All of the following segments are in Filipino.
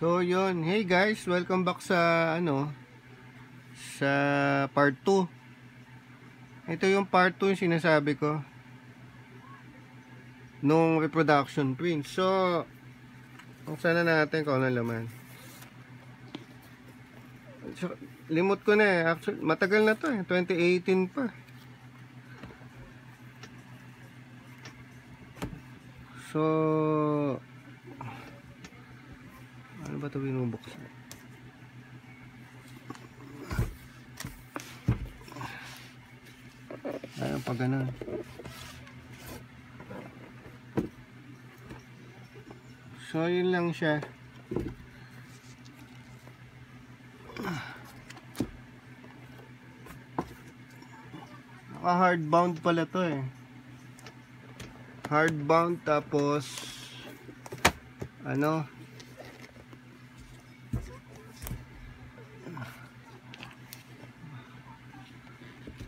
So yun, hey guys, welcome back sa sa part 2. Ito yung part 2 yung sinasabi ko nung reproduction twins. So, buksan na natin kung ano laman. So, limot ko na eh. Actually, matagal na to eh. 2018 pa. So, ano ba ito binubuksan? Ayun, pag ganun. So, yun lang siya. Naka-hardbound pala to eh. Hardbound tapos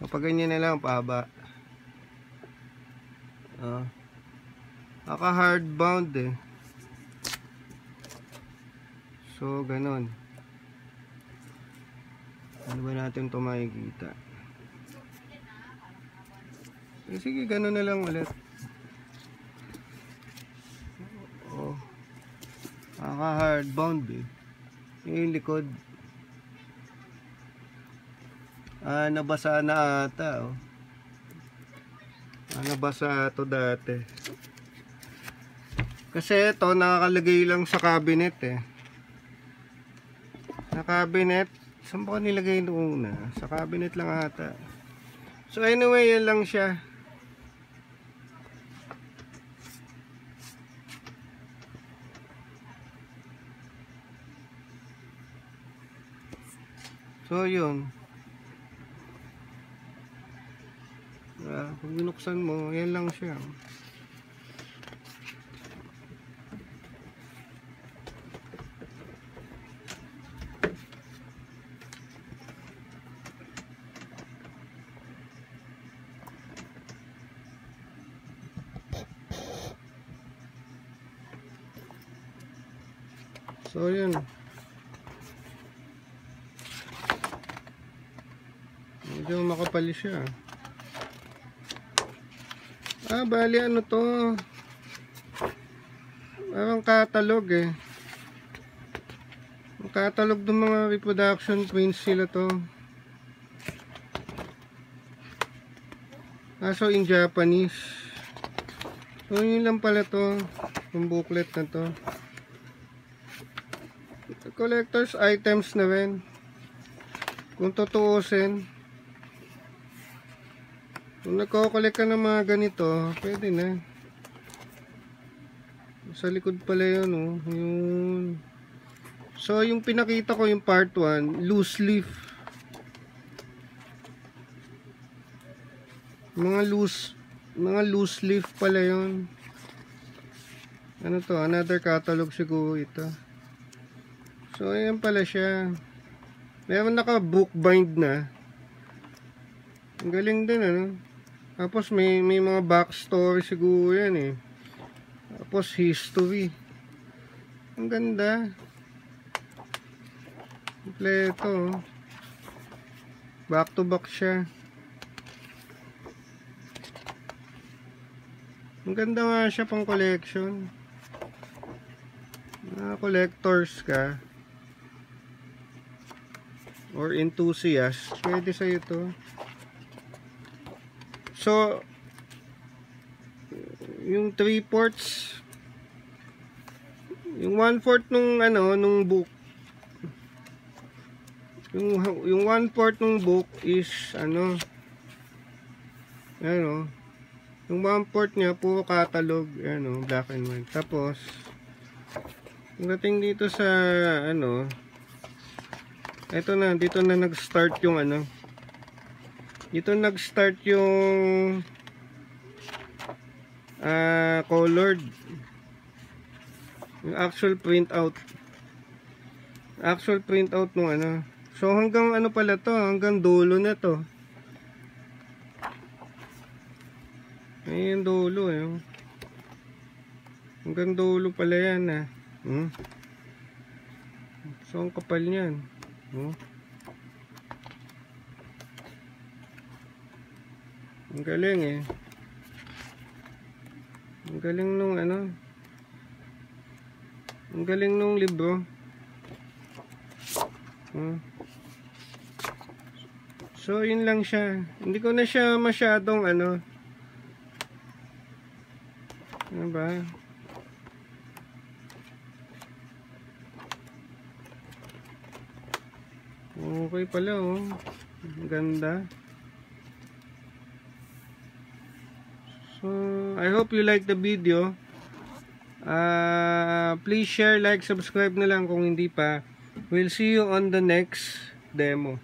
kapag ganyan na lang pahaba. Naka-hardbound eh. So, ganun. Ano ba natin ito makikita? Sige, ganun na lang ulit. Naka-hardbound eh. Yung likod. Nabasa na ata oh. Nabasa ito dati. Kasi ito nakakalagay lang sa cabinet eh. Sa cabinet. Saan ba ko nilagay noong una? Sa cabinet lang ata. So anyway, yan lang siya. So yun. Pag binuksan mo, yan lang siya. So yun. Medyo makapal siya. Bali ano to? Parang catalog eh. Ang catalog ng mga reproduction twins sila to. So in Japanese. So yun lang pala to. Yung booklet na to. Collector's items na rin. Kung tutuusin. Kung nagko-collect ka ng mga ganito, pwede na. Sa likod pala yun, oh. Yun. So, yung pinakita ko yung part 1, loose leaf. Mga loose leaf pala yun. Ano to? Another catalog siguro ito. So, ayan pala siya. Meron naka-book bind na. Ang galing din, ano? Tapos may mga backstory siguro yan eh. Tapos history. Ang ganda. Kompleto. Back to back siya. Ang ganda nga siya pang collection. Collectors ka or enthusiast, pwede sa'yo to. So, yung 3/4, yung 1/4 nung book, yung 1/4 nung book is yung 1/4 niya puro catalog, black and white. Tapos pagdating dito sa dito na nag-start yung dito nag-start yung colored, yung actual printout nung so hanggang pala to, hanggang dulo na to. Ayun dulo hanggang dulo pala yan So, ang kapal niyan. Oh. Ang galing eh. Ang galing nung ano. Ang galing nung libro. So, yun lang siya. Hindi ko na siya masyadong ano. Ano ba? Okay pala oh. Ang ganda. So, I hope you like the video. Please share, like, subscribe na lang kung hindi pa. We'll see you on the next demo.